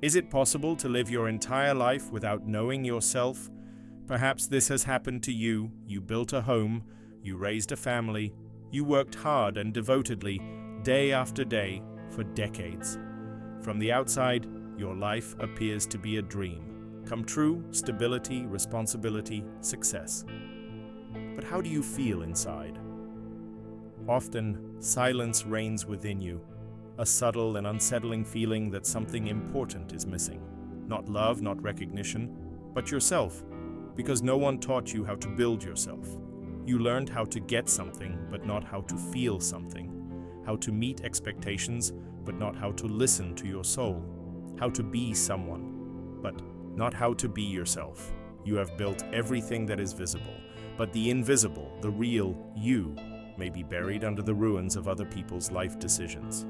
Is it possible to live your entire life without knowing yourself? Perhaps this has happened to you. You built a home, you raised a family, you worked hard and devotedly, day after day, for decades. From the outside, your life appears to be a dream. Come true, stability, responsibility, success. But how do you feel inside? Often, silence reigns within you, a subtle and unsettling feeling that something important is missing. Not love, not recognition, but yourself, because no one taught you how to build yourself. You learned how to get something, but not how to feel something. How to meet expectations, but not how to listen to your soul. How to be someone, but not how to be yourself. You have built everything that is visible, but the invisible, the real you, may be buried under the ruins of other people's life decisions.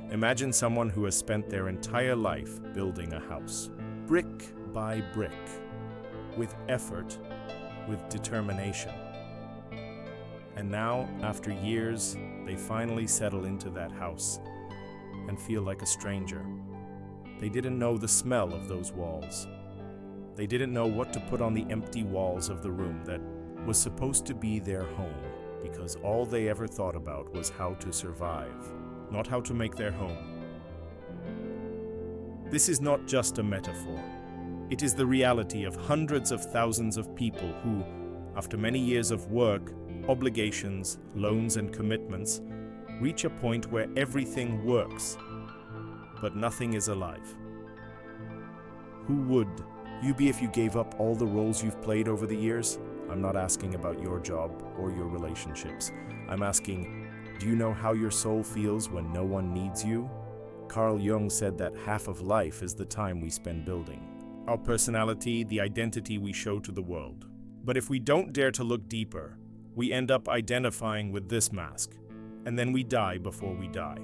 Imagine someone who has spent their entire life building a house, brick by brick, with effort, with determination. And now, after years, they finally settle into that house and feel like a stranger. They didn't know the smell of those walls. They didn't know what to put on the empty walls of the room that was supposed to be their home, because all they ever thought about was how to survive, not how to make their home. This is not just a metaphor. It is the reality of hundreds of thousands of people who, after many years of work, obligations, loans, and commitments, reach a point where everything works, but nothing is alive. Who would you be if you gave up all the roles you've played over the years? I'm not asking about your job or your relationships. I'm asking, do you know how your soul feels when no one needs you? Carl Jung said that half of life is the time we spend building our personality, the identity we show to the world. But if we don't dare to look deeper, we end up identifying with this mask, and then we die before we die.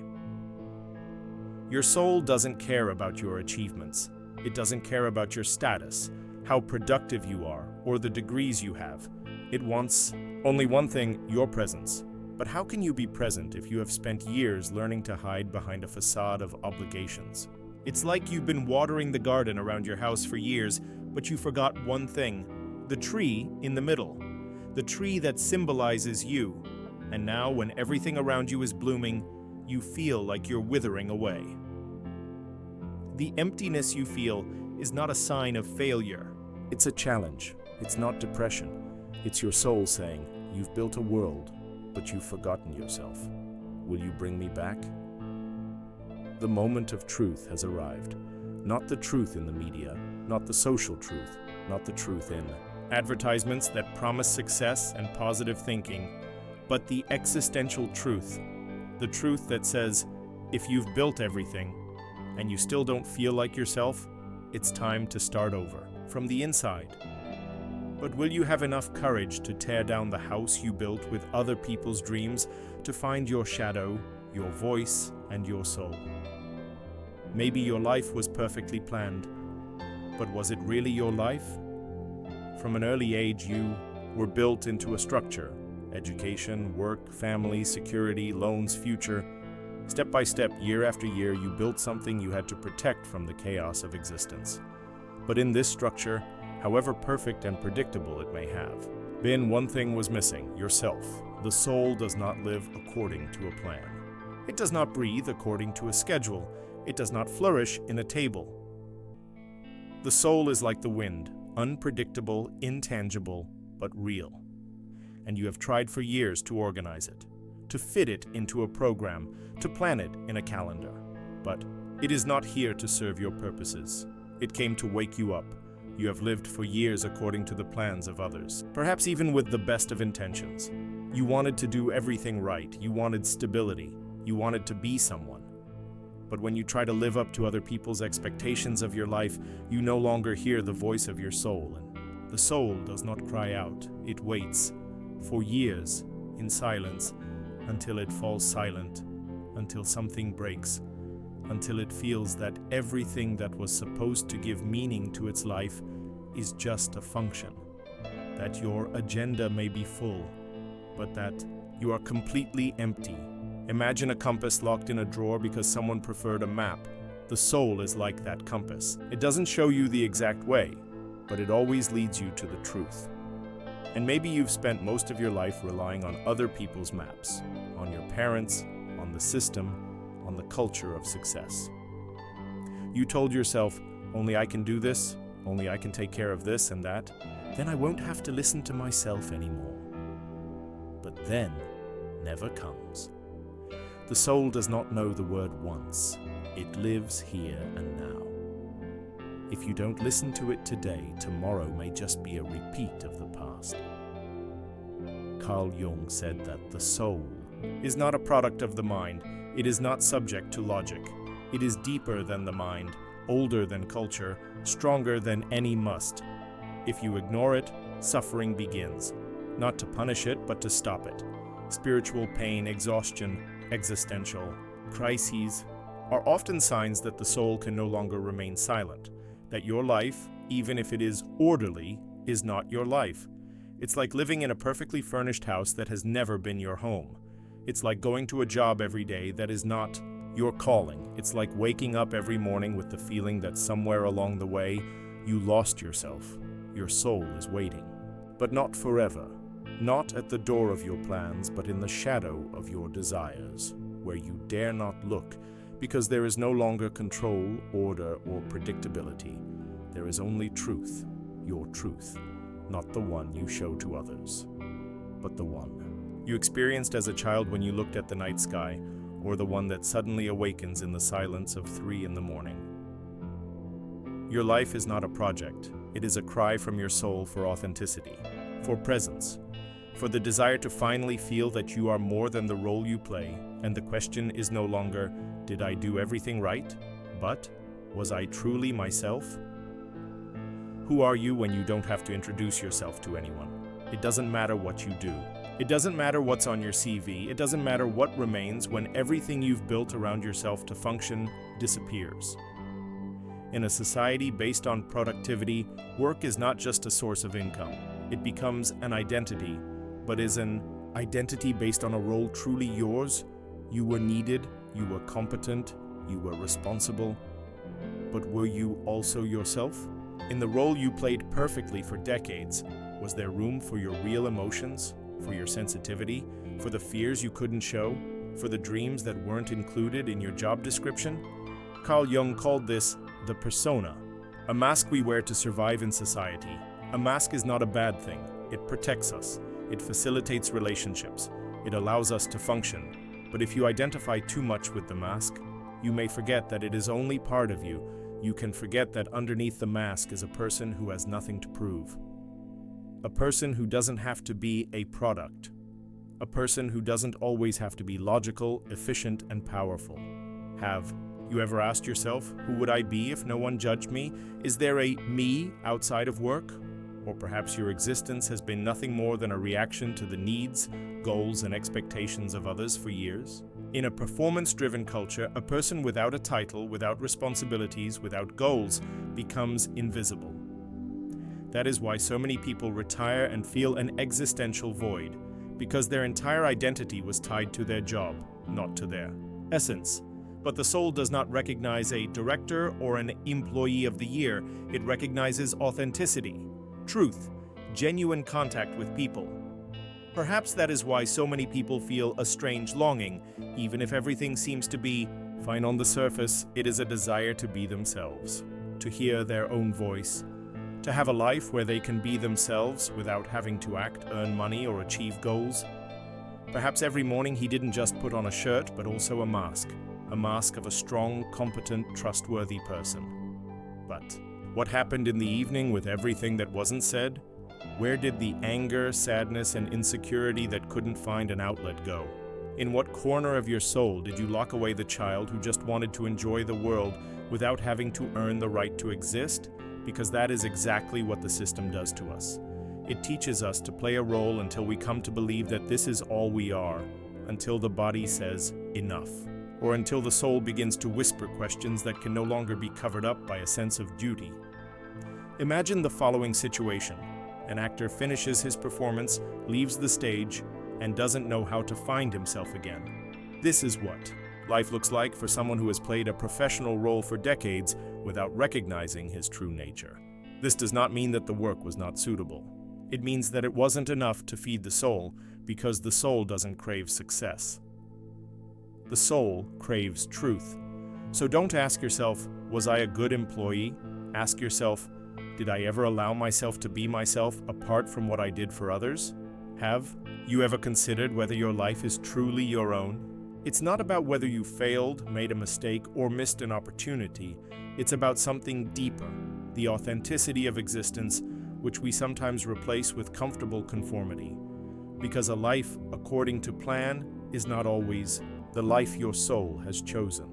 Your soul doesn't care about your achievements. It doesn't care about your status, how productive you are, or the degrees you have. It wants only one thing, your presence. But how can you be present if you have spent years learning to hide behind a facade of obligations? It's like you've been watering the garden around your house for years, but you forgot one thing, the tree in the middle. The tree that symbolizes you. And now, when everything around you is blooming, you feel like you're withering away. The emptiness you feel is not a sign of failure. It's a challenge. It's not depression. It's your soul saying, you've built a world, but you've forgotten yourself. Will you bring me back? The moment of truth has arrived. Not the truth in the media, not the social truth, not the truth in advertisements that promise success and positive thinking, but the existential truth, the truth that says, if you've built everything and you still don't feel like yourself, it's time to start over, from the inside. But will you have enough courage to tear down the house you built with other people's dreams to find your shadow, your voice, and your soul? Maybe your life was perfectly planned, but was it really your life? From an early age, you were built into a structure: education, work, family, security, loans, future. Step by step, year after year, you built something you had to protect from the chaos of existence. But in this structure, however perfect and predictable it may have been, one thing was missing: yourself. The soul does not live according to a plan. It does not breathe according to a schedule. It does not flourish in a table. The soul is like the wind, unpredictable, intangible, but real. And you have tried for years to organize it, to fit it into a program, to plan it in a calendar. But it is not here to serve your purposes. It came to wake you up. You have lived for years according to the plans of others, perhaps even with the best of intentions. You wanted to do everything right. You wanted stability. You wanted to be someone. But when you try to live up to other people's expectations of your life, you no longer hear the voice of your soul. And the soul does not cry out. It waits for years in silence until it falls silent, until something breaks, until it feels that everything that was supposed to give meaning to its life is just a function. That your agenda may be full, but that you are completely empty. Imagine a compass locked in a drawer because someone preferred a map. The soul is like that compass. It doesn't show you the exact way, but it always leads you to the truth. And maybe you've spent most of your life relying on other people's maps, on your parents, on the system, on the culture of success. You told yourself, only I can do this, only I can take care of this and that, then I won't have to listen to myself anymore. But then never comes. The soul does not know the word once. It lives here and now. If you don't listen to it today, tomorrow may just be a repeat of the past. Carl Jung said that the soul is not a product of the mind. It is not subject to logic. It is deeper than the mind, older than culture, stronger than any must. If you ignore it, suffering begins, not to punish it, but to stop it. Spiritual pain, exhaustion, existential crises are often signs that the soul can no longer remain silent, that your life, even if it is orderly, is not your life. It's like living in a perfectly furnished house that has never been your home. It's like going to a job every day that is not your calling. It's like waking up every morning with the feeling that somewhere along the way you lost yourself. Your soul is waiting. But not forever. Not at the door of your plans, but in the shadow of your desires, where you dare not look, because there is no longer control, order, or predictability. There is only truth, your truth, not the one you show to others, but the one you experienced as a child when you looked at the night sky, or the one that suddenly awakens in the silence of 3 in the morning. Your life is not a project. It is a cry from your soul for authenticity, for presence, for the desire to finally feel that you are more than the role you play, and the question is no longer, did I do everything right? But, was I truly myself? Who are you when you don't have to introduce yourself to anyone? It doesn't matter what you do. It doesn't matter what's on your CV. It doesn't matter what remains when everything you've built around yourself to function disappears. In a society based on productivity, work is not just a source of income. It becomes an identity, but is an identity based on a role truly yours? You were needed, you were competent, you were responsible. But were you also yourself? In the role you played perfectly for decades, was there room for your real emotions, for your sensitivity, for the fears you couldn't show, for the dreams that weren't included in your job description? Carl Jung called this the persona, a mask we wear to survive in society. A mask is not a bad thing. It protects us. It facilitates relationships. It allows us to function. But if you identify too much with the mask, you may forget that it is only part of you. You can forget that underneath the mask is a person who has nothing to prove. A person who doesn't have to be a product. A person who doesn't always have to be logical, efficient, and powerful. Have you ever asked yourself, who would I be if no one judged me? Is there a me outside of work? Or perhaps your existence has been nothing more than a reaction to the needs, goals, and expectations of others for years? In a performance-driven culture, a person without a title, without responsibilities, without goals, becomes invisible. That is why so many people retire and feel an existential void, because their entire identity was tied to their job, not to their essence. But the soul does not recognize a director or an employee of the year. It recognizes authenticity, truth, genuine contact with people. Perhaps that is why so many people feel a strange longing, even if everything seems to be fine on the surface. It is a desire to be themselves, to hear their own voice, to have a life where they can be themselves without having to act, earn money, or achieve goals. Perhaps every morning he didn't just put on a shirt, but also a mask of a strong, competent, trustworthy person. But what happened in the evening with everything that wasn't said? Where did the anger, sadness, and insecurity that couldn't find an outlet go? In what corner of your soul did you lock away the child who just wanted to enjoy the world without having to earn the right to exist? Because that is exactly what the system does to us. It teaches us to play a role until we come to believe that this is all we are, until the body says, enough, or until the soul begins to whisper questions that can no longer be covered up by a sense of duty. Imagine the following situation. An actor finishes his performance, leaves the stage, and doesn't know how to find himself again. This is what life looks like for someone who has played a professional role for decades without recognizing his true nature. This does not mean that the work was not suitable. It means that it wasn't enough to feed the soul, because the soul doesn't crave success. The soul craves truth. So don't ask yourself, was I a good employee? Ask yourself, did I ever allow myself to be myself apart from what I did for others? Have you ever considered whether your life is truly your own? It's not about whether you failed, made a mistake, or missed an opportunity. It's about something deeper, the authenticity of existence, which we sometimes replace with comfortable conformity. Because a life according to plan is not always the life your soul has chosen.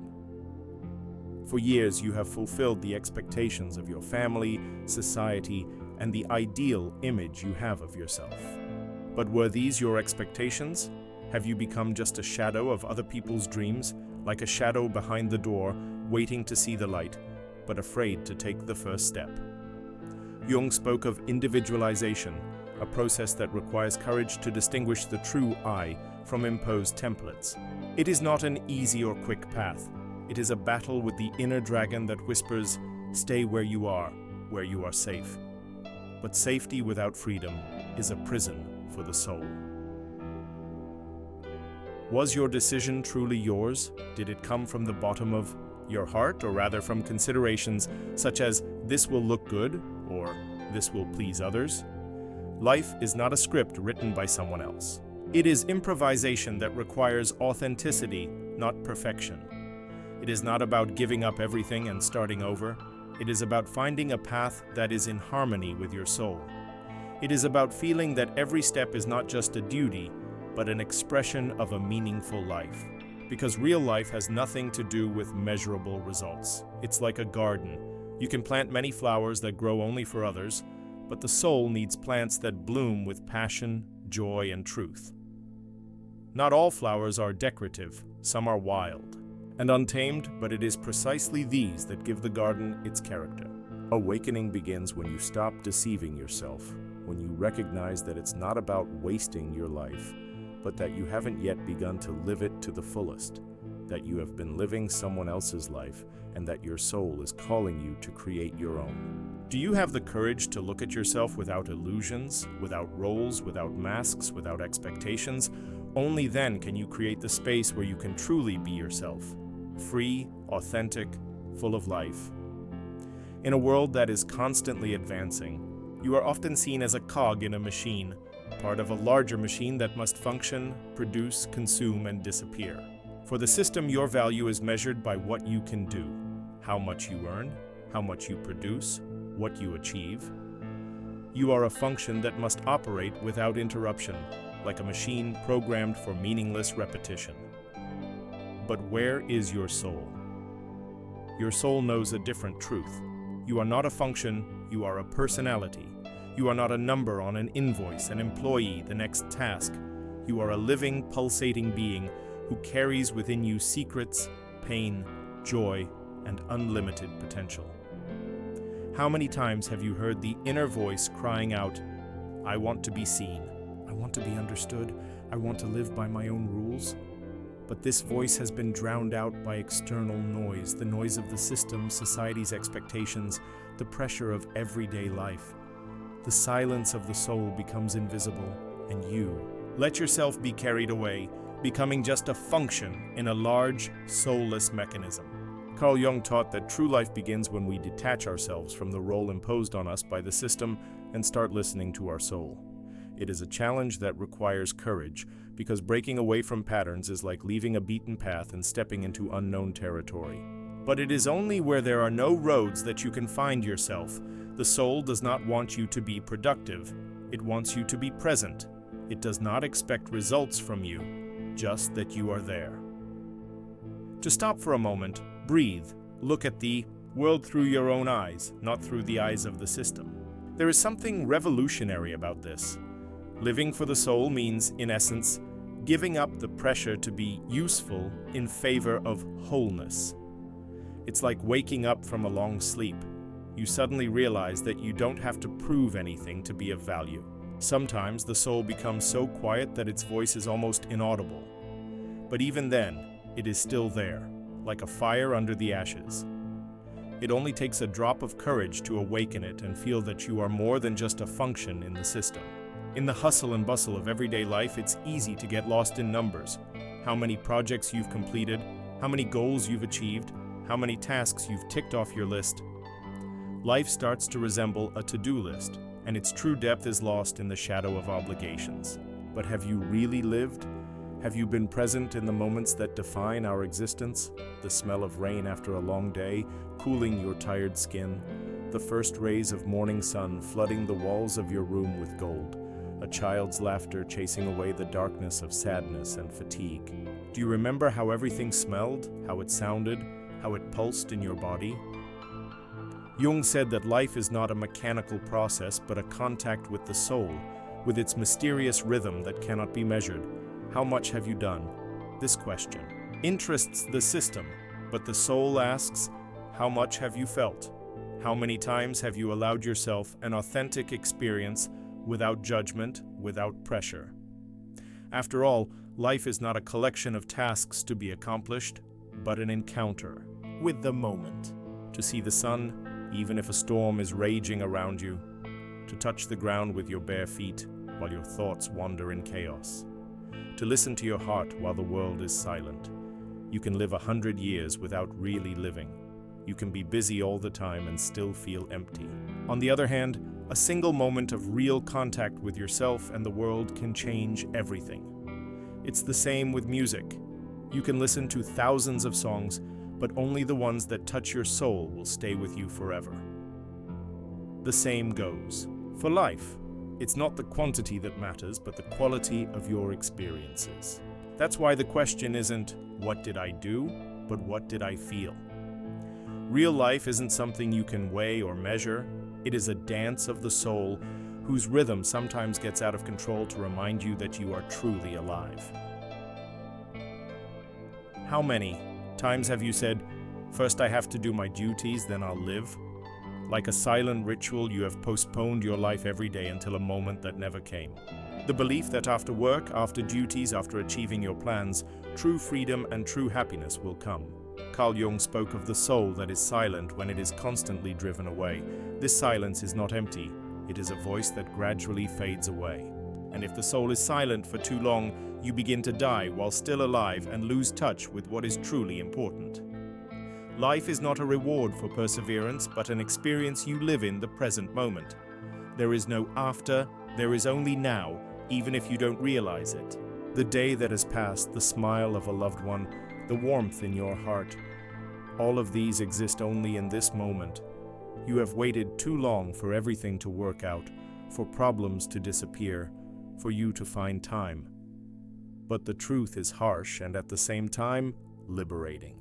For years, you have fulfilled the expectations of your family, society, and the ideal image you have of yourself. But were these your expectations? Have you become just a shadow of other people's dreams, like a shadow behind the door, waiting to see the light, but afraid to take the first step? Jung spoke of individualization, a process that requires courage to distinguish the true I from imposed templates. It is not an easy or quick path. It is a battle with the inner dragon that whispers, "Stay where you are safe." But safety without freedom is a prison for the soul. Was your decision truly yours? Did it come from the bottom of your heart, or rather from considerations such as, "This will look good," or "This will please others"? Life is not a script written by someone else. It is improvisation that requires authenticity, not perfection. It is not about giving up everything and starting over. It is about finding a path that is in harmony with your soul. It is about feeling that every step is not just a duty, but an expression of a meaningful life. Because real life has nothing to do with measurable results. It's like a garden. You can plant many flowers that grow only for others, but the soul needs plants that bloom with passion, joy, and truth. Not all flowers are decorative, some are wild and untamed, but it is precisely these that give the garden its character. Awakening begins when you stop deceiving yourself, when you recognize that it's not about wasting your life, but that you haven't yet begun to live it to the fullest, that you have been living someone else's life, and that your soul is calling you to create your own. Do you have the courage to look at yourself without illusions, without roles, without masks, without expectations? Only then can you create the space where you can truly be yourself, free, authentic, full of life. In a world that is constantly advancing, you are often seen as a cog in a machine, part of a larger machine that must function, produce, consume, and disappear. For the system, your value is measured by what you can do, how much you earn, how much you produce, what you achieve. You are a function that must operate without interruption, like a machine programmed for meaningless repetition. But where is your soul? Your soul knows a different truth. You are not a function, you are a personality. You are not a number on an invoice, an employee, the next task. You are a living, pulsating being who carries within you secrets, pain, joy, and unlimited potential. How many times have you heard the inner voice crying out, "I want to be seen, I want to be understood, I want to live by my own rules"? But this voice has been drowned out by external noise, the noise of the system, society's expectations, the pressure of everyday life. The silence of the soul becomes invisible, and you let yourself be carried away, becoming just a function in a large, soulless mechanism. Carl Jung taught that true life begins when we detach ourselves from the role imposed on us by the system and start listening to our soul. It is a challenge that requires courage, because breaking away from patterns is like leaving a beaten path and stepping into unknown territory. But it is only where there are no roads that you can find yourself. The soul does not want you to be productive. It wants you to be present. It does not expect results from you, just that you are there. To stop for a moment, breathe, look at the world through your own eyes, not through the eyes of the system. There is something revolutionary about this. Living for the soul means, in essence, giving up the pressure to be useful in favor of wholeness. It's like waking up from a long sleep. You suddenly realize that you don't have to prove anything to be of value. Sometimes the soul becomes so quiet that its voice is almost inaudible. But even then, it is still there, like a fire under the ashes. It only takes a drop of courage to awaken it and feel that you are more than just a function in the system. In the hustle and bustle of everyday life, it's easy to get lost in numbers. How many projects you've completed, how many goals you've achieved, how many tasks you've ticked off your list. Life starts to resemble a to-do list, and its true depth is lost in the shadow of obligations. But have you really lived? Have you been present in the moments that define our existence? The smell of rain after a long day, cooling your tired skin. The first rays of morning sun flooding the walls of your room with gold. A child's laughter chasing away the darkness of sadness and fatigue. Do you remember how everything smelled, how it sounded, how it pulsed in your body? Jung said that life is not a mechanical process, but a contact with the soul, with its mysterious rhythm that cannot be measured. How much have you done? This question interests the system, but the soul asks, how much have you felt? How many times have you allowed yourself an authentic experience without judgment, without pressure? After all, life is not a collection of tasks to be accomplished, but an encounter with the moment. To see the sun, even if a storm is raging around you. To touch the ground with your bare feet while your thoughts wander in chaos. To listen to your heart while the world is silent. You can live 100 years without really living. You can be busy all the time and still feel empty. On the other hand, a single moment of real contact with yourself and the world can change everything. It's the same with music. You can listen to thousands of songs, but only the ones that touch your soul will stay with you forever. The same goes for life. It's not the quantity that matters, but the quality of your experiences. That's why the question isn't, what did I do, but what did I feel? Real life isn't something you can weigh or measure. It is a dance of the soul, whose rhythm sometimes gets out of control to remind you that you are truly alive. How many times have you said, first I have to do my duties, then I'll live? Like a silent ritual, you have postponed your life every day until a moment that never came. The belief that after work, after duties, after achieving your plans, true freedom and true happiness will come. Carl Jung spoke of the soul that is silent when it is constantly driven away. This silence is not empty, it is a voice that gradually fades away. And if the soul is silent for too long, you begin to die while still alive and lose touch with what is truly important. Life is not a reward for perseverance, but an experience you live in the present moment. There is no after, there is only now, even if you don't realize it. The day that has passed, the smile of a loved one, the warmth in your heart. All of these exist only in this moment. You have waited too long for everything to work out, for problems to disappear, for you to find time. But the truth is harsh and at the same time, liberating.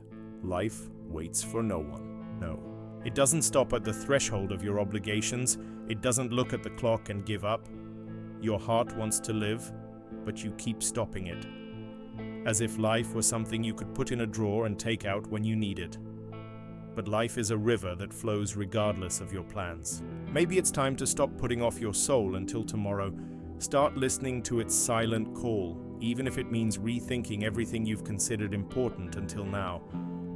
Life waits for no one. No. It doesn't stop at the threshold of your obligations. It doesn't look at the clock and give up. Your heart wants to live, but you keep stopping it. As if life was something you could put in a drawer and take out when you need it. But life is a river that flows regardless of your plans. Maybe it's time to stop putting off your soul until tomorrow. Start listening to its silent call, even if it means rethinking everything you've considered important until now.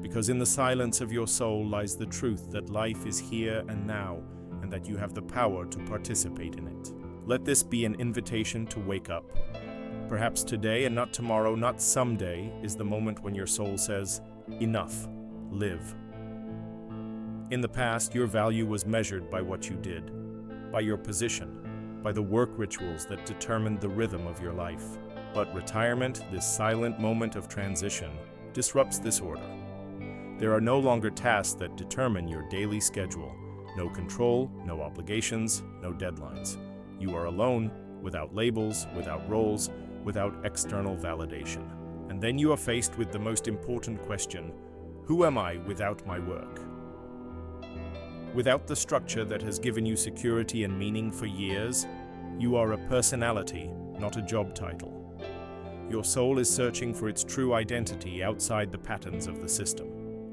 Because in the silence of your soul lies the truth that life is here and now, and that you have the power to participate in it. Let this be an invitation to wake up. Perhaps today and not tomorrow, not someday, is the moment when your soul says, enough, live. In the past, your value was measured by what you did, by your position, by the work rituals that determined the rhythm of your life. But retirement, this silent moment of transition, disrupts this order. There are no longer tasks that determine your daily schedule. No control, no obligations, no deadlines. You are alone, without labels, without roles, without external validation. And then you are faced with the most important question: who am I without my work? Without the structure that has given you security and meaning for years, you are a personality, not a job title. Your soul is searching for its true identity outside the patterns of the system.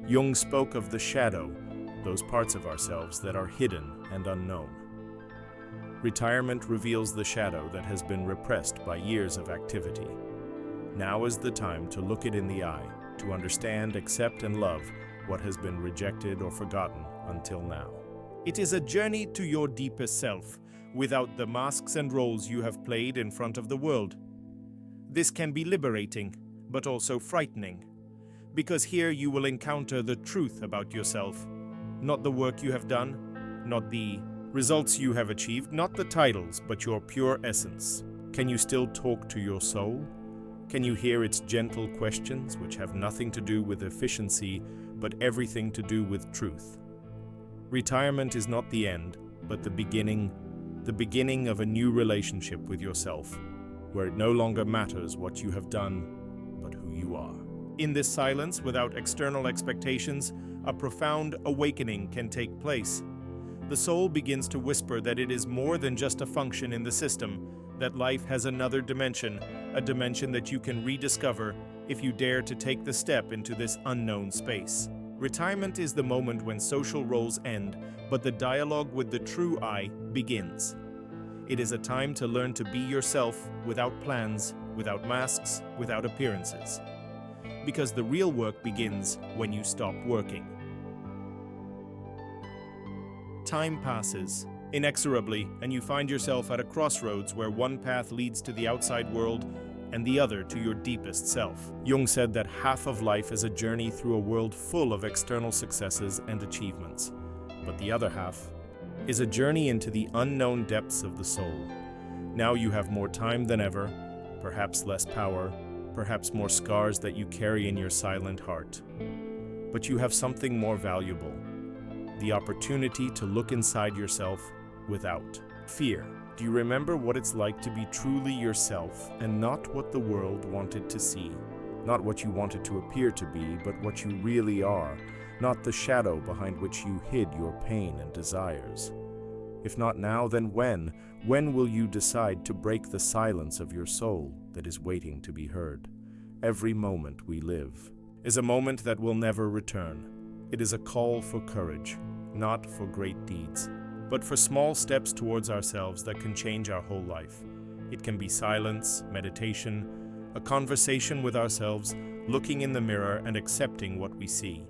Jung spoke of the shadow, those parts of ourselves that are hidden and unknown. Retirement reveals the shadow that has been repressed by years of activity. Now is the time to look it in the eye, to understand, accept, and love what has been rejected or forgotten until now. It is a journey to your deepest self, without the masks and roles you have played in front of the world. This can be liberating, but also frightening, because here you will encounter the truth about yourself, not the work you have done, not the results you have achieved, not the titles, but your pure essence. Can you still talk to your soul? Can you hear its gentle questions, which have nothing to do with efficiency, but everything to do with truth? Retirement is not the end, but the beginning of a new relationship with yourself, where it no longer matters what you have done, but who you are. In this silence, without external expectations, a profound awakening can take place. The soul begins to whisper that it is more than just a function in the system, that life has another dimension, a dimension that you can rediscover if you dare to take the step into this unknown space. Retirement is the moment when social roles end, but the dialogue with the true I begins. It is a time to learn to be yourself without plans, without masks, without appearances. Because the real work begins when you stop working. Time passes inexorably, and you find yourself at a crossroads where one path leads to the outside world and the other to your deepest self. Jung said that half of life is a journey through a world full of external successes and achievements, but the other half is a journey into the unknown depths of the soul. Now you have more time than ever, perhaps less power, perhaps more scars that you carry in your silent heart. But you have something more valuable, the opportunity to look inside yourself without fear. Do you remember what it's like to be truly yourself and not what the world wanted to see? Not what you wanted to appear to be, but what you really are. Not the shadow behind which you hid your pain and desires. If not now, then when? When will you decide to break the silence of your soul that is waiting to be heard? Every moment we live is a moment that will never return. It is a call for courage, not for great deeds, but for small steps towards ourselves that can change our whole life. It can be silence, meditation, a conversation with ourselves, looking in the mirror and accepting what we see.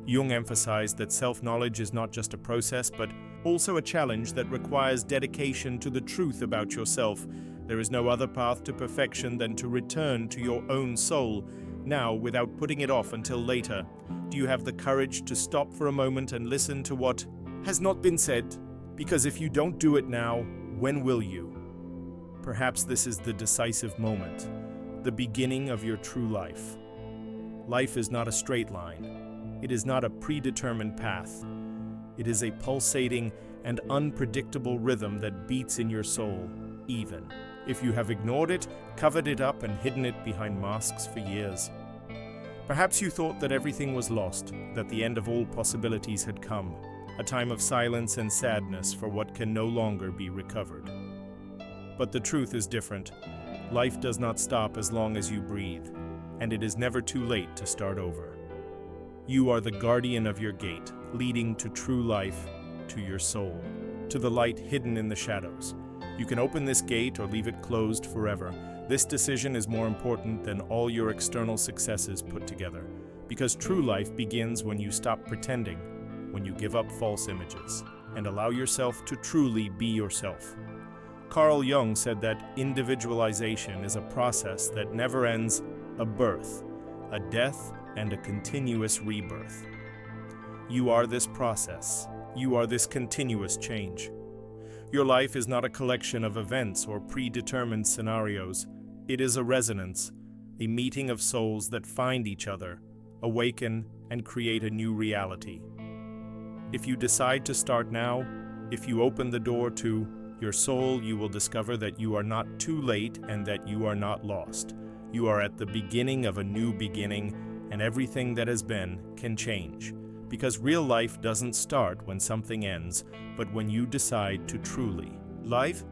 Jung emphasized that self-knowledge is not just a process, but also a challenge that requires dedication to the truth about yourself. There is no other path to perfection than to return to your own soul, now without putting it off until later. Do you have the courage to stop for a moment and listen to what has not been said? Because if you don't do it now, when will you? Perhaps this is the decisive moment, the beginning of your true life. Life is not a straight line. It is not a predetermined path. It is a pulsating and unpredictable rhythm that beats in your soul, even if you have ignored it, covered it up, and hidden it behind masks for years. Perhaps you thought that everything was lost, that the end of all possibilities had come, a time of silence and sadness for what can no longer be recovered. But the truth is different. Life does not stop as long as you breathe, and it is never too late to start over. You are the guardian of your gate, leading to true life, to your soul, to the light hidden in the shadows. You can open this gate or leave it closed forever. This decision is more important than all your external successes put together, because true life begins when you stop pretending, when you give up false images, and allow yourself to truly be yourself. Carl Jung said that individualization is a process that never ends, a birth, a death, and a continuous rebirth. You are this process. You are this continuous change. Your life is not a collection of events or predetermined scenarios. It is a resonance, a meeting of souls that find each other, awaken, and create a new reality. If you decide to start now, if you open the door to your soul, you will discover that you are not too late and that you are not lost. You are at the beginning of a new beginning, and everything that has been can change. Because real life doesn't start when something ends, but when you decide to truly. Life